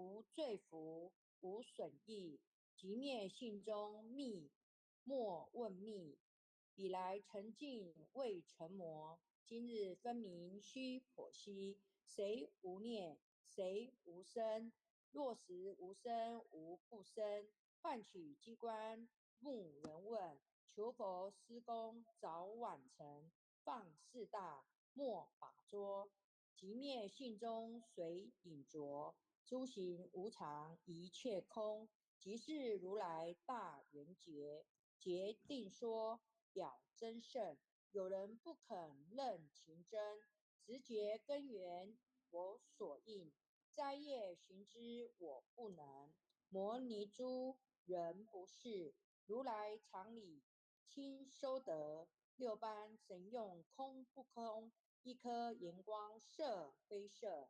不罪福，无损益。即灭性中密，莫问密。以来沉静未成魔，今日分明须剖析。谁无念？谁无生？若实无生，无不生。唤取机关，木人问。求佛施功，早晚成。放四大，莫把捉。即灭性中随影着。诸行无常，一切空。即是如来大圆觉。决定说，表真圣。有人不肯认情真，直觉根源我所应。摘叶寻之我不能，摩尼珠人不是。如来常理亲收得，六般神用空不空？一颗眼光射非射。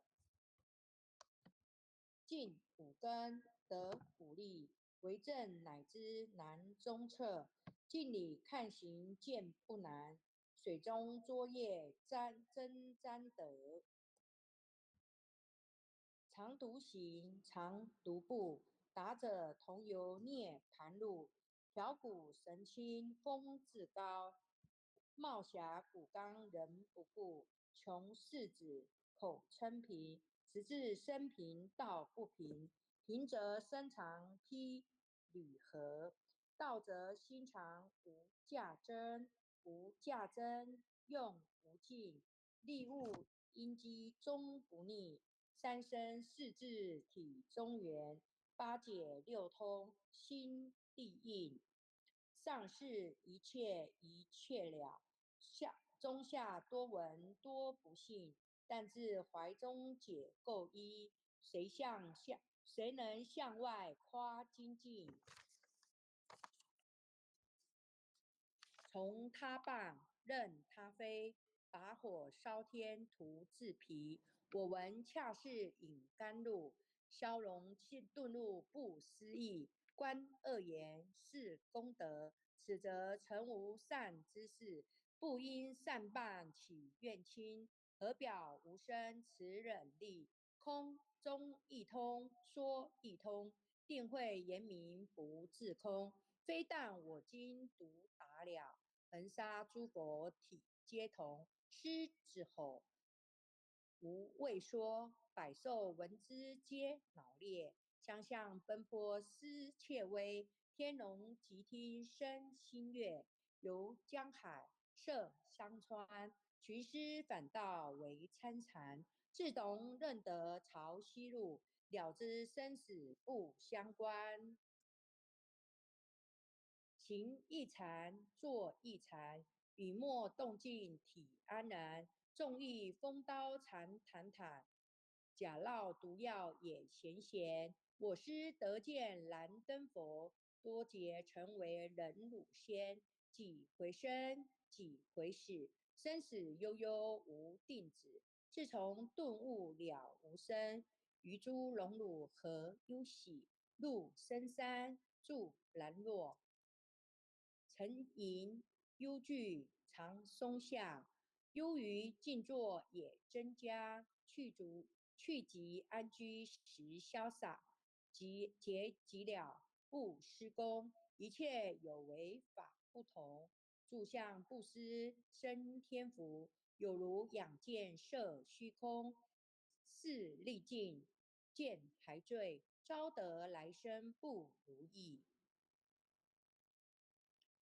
尽五根得五力，为正乃知难中测。镜里看形见不难，水中作业真沾得。常独行，常独步，达者同游涅盘路。调骨神清风自高，冒霞骨刚人不顾。穷世子口称平，直至生平道不平。平则身长披履合，道则心长无价真。无价真，用无尽。利物因机终不逆。三生四智体中原，八解六通心地应。上世一切一切了，中下多闻多不信。但自怀中解构一，谁能向外夸精进？从他棒任他飞，把火烧天图自皮。我闻恰是引甘露，消融遁入不思议。观恶言是功德，此则诚无善之事。不因善办起怨亲，何表无生持忍力？空中一通，说一通，定会言明不自空。非但我今独达了，恒沙诸佛体皆同。狮子吼，无畏说，百兽闻之皆恼裂。将相奔波思切微，天龙即听生心悦。游江海，涉山川，群狮反倒为参禅。自懂认得潮汐路，了知生死不相关。行一禅，坐一禅，雨墨动静体安然。纵意风刀禅坦坦，假烙毒药也咸咸。我师得见燃灯佛，多劫成为人乳仙。几回生，几回死，生死悠悠无定止。自从顿悟了无生，于诸荣辱何忧喜？入深山住兰若，沉吟忧惧常松下。忧于静坐也增加，去即安居时潇洒。结即了不施功，一切有为法不同。住相不思生天福，有如仰见摄虚空。视历尽见还罪，招得来生不如意。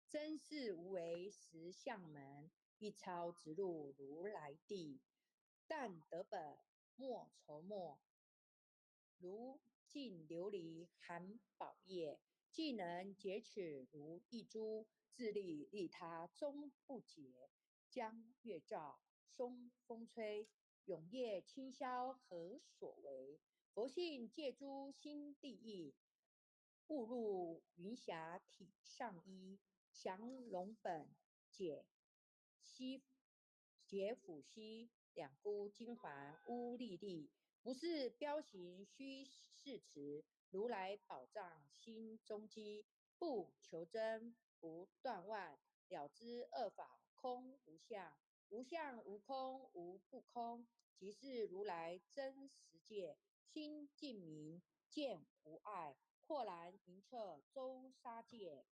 真是无为实相门，一抄直入如来地。但得本莫愁末，如尽琉璃含宝叶。既能解齿如一珠，自利利他终不竭。江月照，松风吹，永夜清宵何所为？佛性借诸心地意，误入云霞体上衣。降龙本解抚溪，两孤金环乌历历。不是标行虚誓词，如来宝藏心中机。不求真，不断妄，了知二法空无相。无相无空无不空，即是如来真实界，心净明，见无碍，豁然明彻周沙界。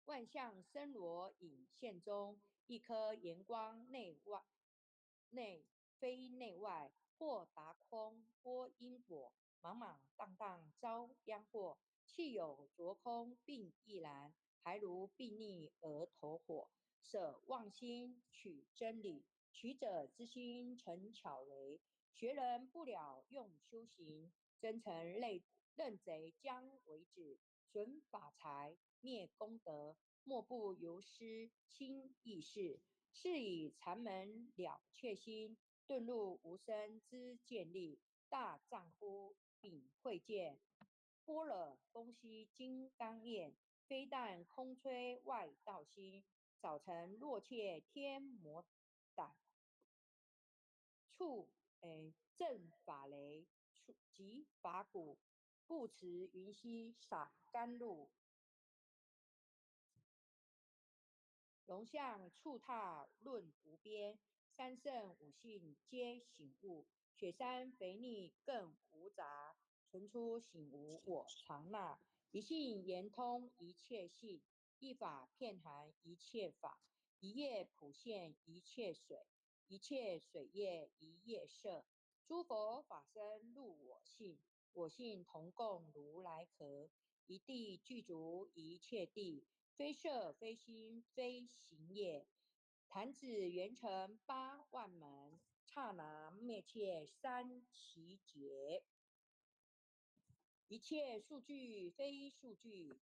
万象森罗隐现中，一颗炎光内非内外，或达空波因果，莽莽荡荡遭殃祸。气有浊空并亦然，还如睥睨而投火。舍妄心取真理，取者之心成巧雷。学人不了用修行，真诚认贼将为止。损法财，灭功德，莫不由师轻易事。是以禅门了却心，遁入无生之见力。大丈夫秉慧见，般若风息金刚焰。非但空吹外道心，早晨落切天魔胆。触正法雷，即法鼓，不持云溪洒甘露。龙象触踏论无边，三圣五性皆醒悟。雪山肥腻更无杂，存出醒无我常纳。一性言通一切性，一法遍含一切法。一叶普现一切水，一切水业一叶色。诸佛法身入我性，我性同共如来壳。一地具足一切地，非色非心非行也。弹指圆成八万门，刹那灭切三奇劫。一切数据非数据，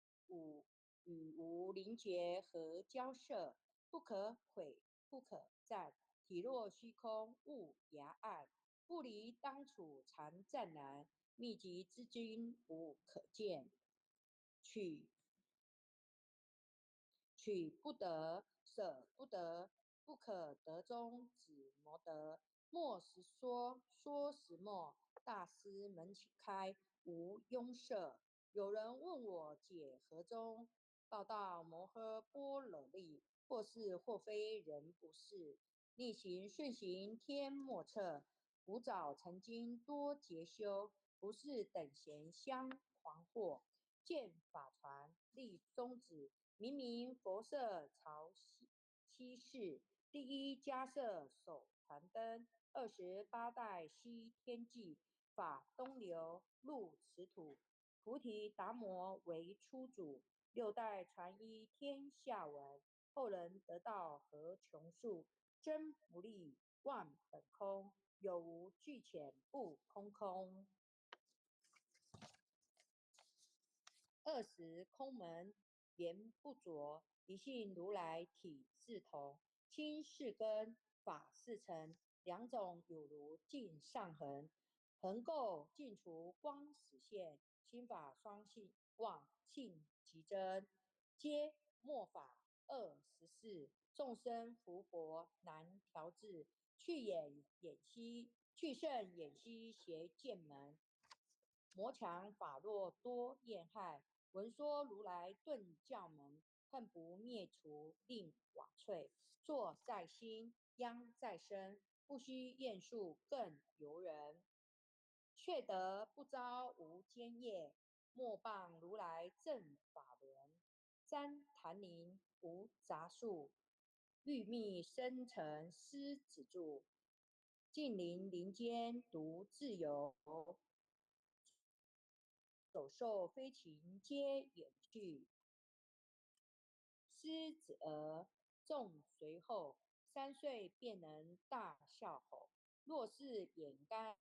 与无灵觉合交涉，不可毁不可占。体若虚空物崖暗，不离当处常湛然。秘籍之君无可见，取不得，舍不得，不可得中指摩得。莫实说，说实莫。大师门开，无拥塞。有人问我解何中，报道摩诃般若力。或是或非人不是，逆行顺行天莫测。古早曾经多劫修，不是等闲相狂惑。见法传立宗旨，明明佛舍朝西世。第一迦摄手传灯，28代西天际。法东流入此土，菩提达摩为初祖。6代传一天下闻，后人得道何穷数。真不立万本空，有无俱浅不空空。20空门言不着，一性如来体自同。心是根，法是尘，两种有如镜上痕。横垢尽除光实现，心法双性妄性即真。皆末法24，众生福薄难调治。去圣眼息邪见门，魔强法弱多厌害。闻说如来顿教门，恨不灭除令瓦瘁。坐在心，殃在身，不须验数更由人。却得不遭无间业，莫谤如来正法轮。旃檀林无杂树，玉密生尘狮子住。近邻林间独自游，走兽飞禽皆远去。狮子儿众随后，3岁便能大笑吼。若是眼干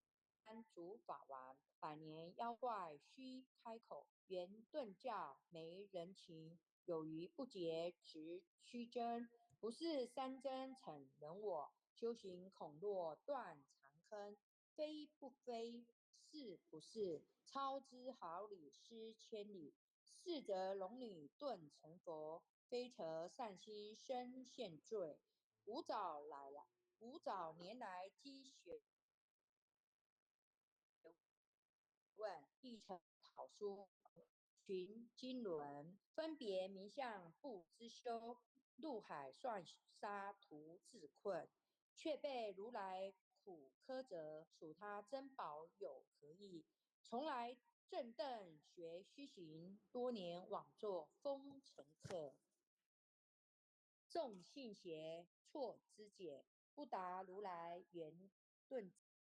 主法王，100年妖怪须开口。圆顿教没人情，有余不竭直须真。不是三真逞人我，修行恐落断长坑。非不非，是不是，操之毫厘失千里。是则龙女顿成佛，非则善心生现罪。古早年来积学问，亦曾考书寻经纶，分别名相不知修。入海算沙徒自困，却被如来苦苛责，属他珍宝有何意？从来正瞪学虚行，多年枉作风尘客。众信邪，错知解，不达如来圆顿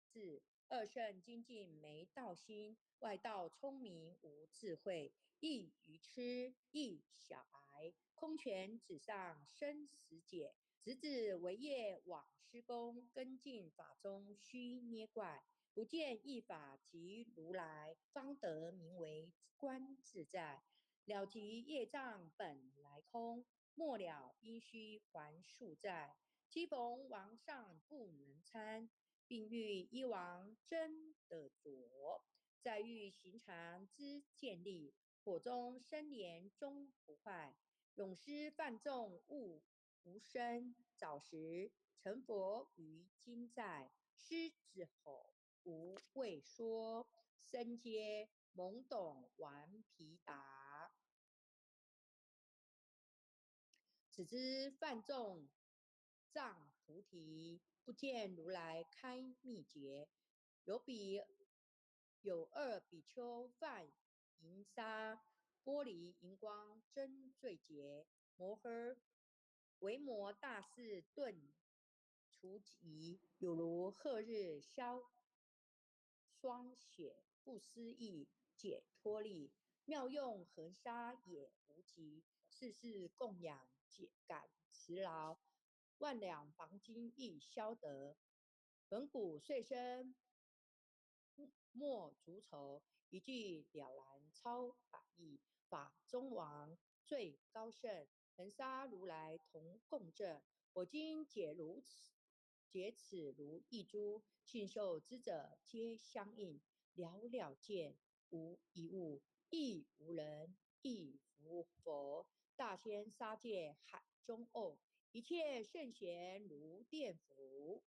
智。二圣精进没道心，外道聪明无智慧，亦愚痴，亦小癌。空拳纸上生死解，直指为业往施功，跟进法中须捏怪。不见一法即如来，方得名为观自在。了即业障本来空，末了因须还数债。既逢王上不能参，并欲依王真得着。再欲行禅之见力，火中生莲终不坏。永失犯众勿无生，早时成佛于今在。狮子吼无畏说，僧皆懵懂顽皮答。只知犯众障菩提，不见如来开密诀。有二比丘犯银沙，玻璃荧光真最洁。摩诃维摩大士顿除疾，有如赫日消霜雪，不思议解脱力。妙用恒沙也无极，世事供养解感慈劳。万两黄金亦消得，本骨碎身莫足愁。一句了然超百亿，法中王最高圣，恒沙如来同共振。我今解此如一珠，信受之者皆相应。了了见，无一物，亦无人，亦无佛。大千沙界海中偶，一切圣贤如电伏。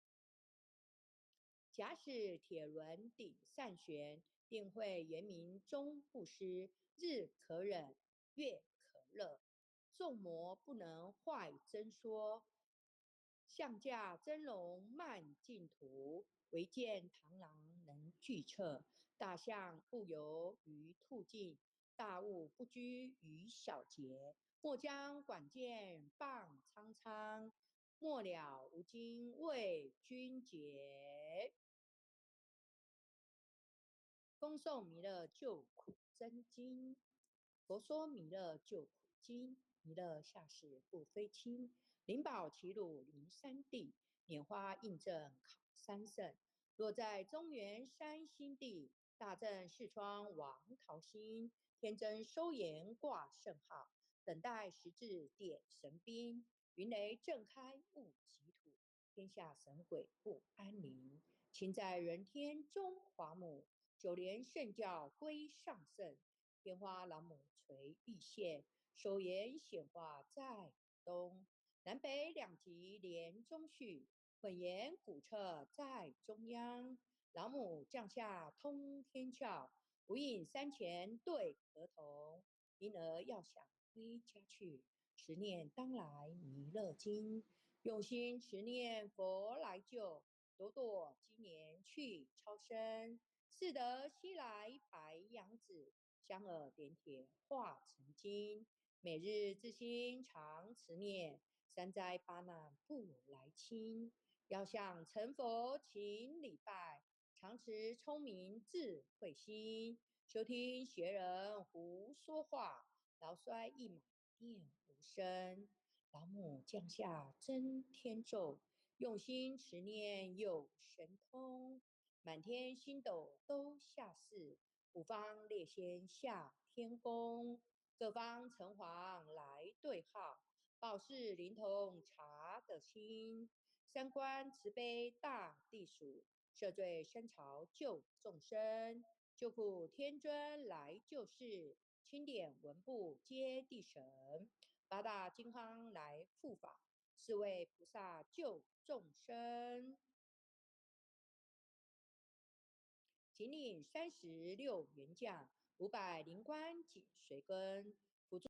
假使铁轮顶善旋，定会圆明终不失。日可忍，月可乐，众魔不能坏真说。象驾真龙漫净土，唯见螳螂能拒彻。大象不游于兔径，大物不居于小节。莫将管见谤苍苍，末了无今为君解。恭送弥勒救苦真经。佛说弥勒救苦经，弥勒下世不非轻。灵宝齐鲁灵三地，拈花印证考三圣。若在中原山心地，大正视窗王桃心。天真收颜挂圣号，等待时至点神兵。云雷震开雾极土，天下神鬼不安宁。情在人天中华母，九连圣教归上圣。天花老母垂玉线，手颜显化在东。南北两极连中续，混言古彻在中央。老母降下通天窍，无影山前对河童。因而要想归家去，持念当来弥勒经。用心持念佛来救，朵朵今年去超生。似得西来白羊子，香耳点铁化成金。每日自心常持念，三灾八难不来侵。要想成佛勤礼拜，常持聪明智慧心。休听邪人胡说话，劳衰一马念无声。老母降下真天咒，用心持念有神通。满天星斗都下世，五方列仙下天宫。各方城隍来对号，报事灵通查得清。三观慈悲大地属，赦罪深朝救众生。救苦天尊来救世，钦点文部接地神。八大金刚来护法，是为菩萨救众生。请领36员将，500灵官紧随跟，辅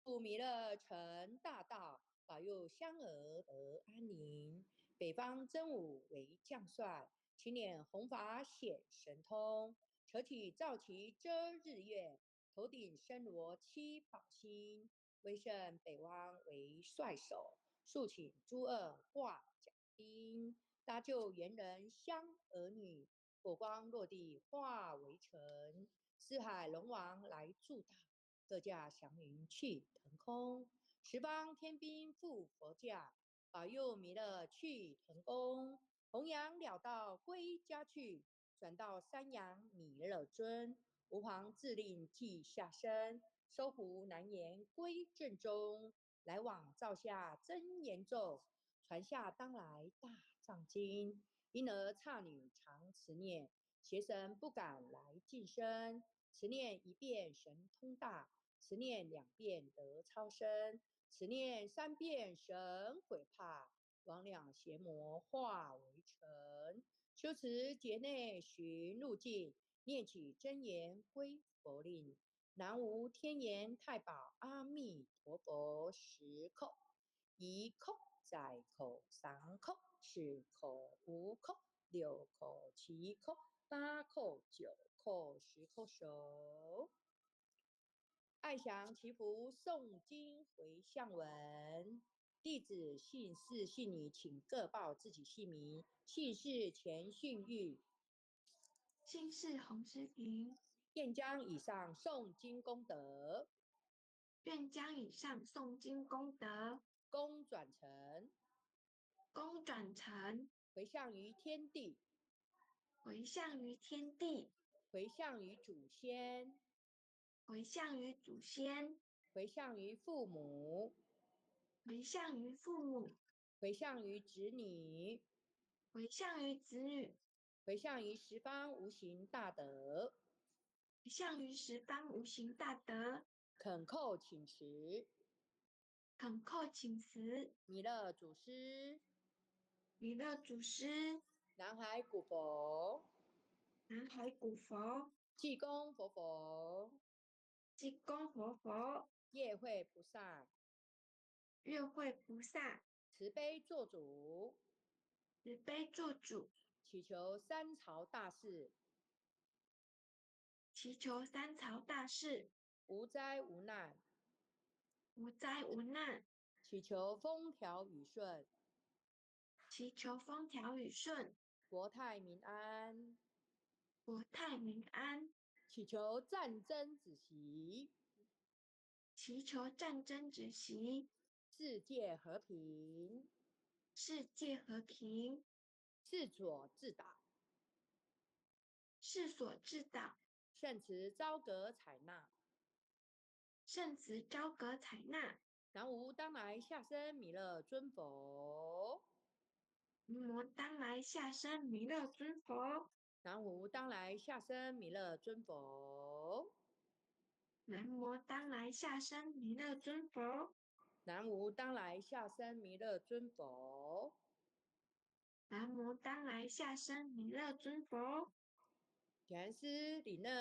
助弥勒成大道，保佑香儿得安宁。北方真武为将帅，青年红发显神通。扯起皂旗遮日月，头顶身罗七宝星。威胜北汪为帅首，肃请诸恶挂甲兵。搭救元人乡儿女，火光落地化为尘。四海龙王来助道，各驾祥云去腾空。十方天兵护佛驾，保佑弥勒去腾宫。弘扬了道归家去，转到山阳弥勒尊。吾皇自令记下身，收服难言归正中。来往造下真言咒，传下当来大藏经。因而刹女常持念，邪神不敢来近身。持念一遍神通大，持念2遍得超生，持念3遍神悔怕。魍魉邪魔化为尘，修持劫内寻路径，念起真言归佛令。南无天眼太保阿弥陀佛10口，1口再口3口4口5口6口7口8口9口10口手。爱祥祈福诵经回向文。弟子姓氏姓女，请各报自己姓名。姓氏钱训玉，姓氏洪诗婷，愿将以上诵经功德，愿将以上诵经功德，功转成，功转成，回向于天地，回向于天地，回向于祖先，回向于祖先，回向于父母，回向于父母，回向于子女，回向于子女，回向于十方无形大德。回向于十方无形大德。恳叩请辞，恳叩请辞，弥勒祖师，弥勒祖师，南海古佛，南海古佛，济公佛佛，济公活佛，业会菩萨，月会菩萨，慈悲做主，慈悲做主，祈求三朝大事，祈求三朝大事，无灾无难，无灾无难，祈求风调雨顺，祈求风调雨顺，国泰民安，国泰民安，祈求战争止息，祈求战争止息，世界和平，世界和平，世所自导，世所至导，圣慈昭格采纳。圣慈昭格采纳。南无当来下生弥勒尊佛，南无当来下生弥勒尊佛，南无当来下生弥勒尊佛，南无当来下生弥勒尊佛，南无当来下生弥勒尊佛。南无当来下生弥勒尊佛。感恩师李乐。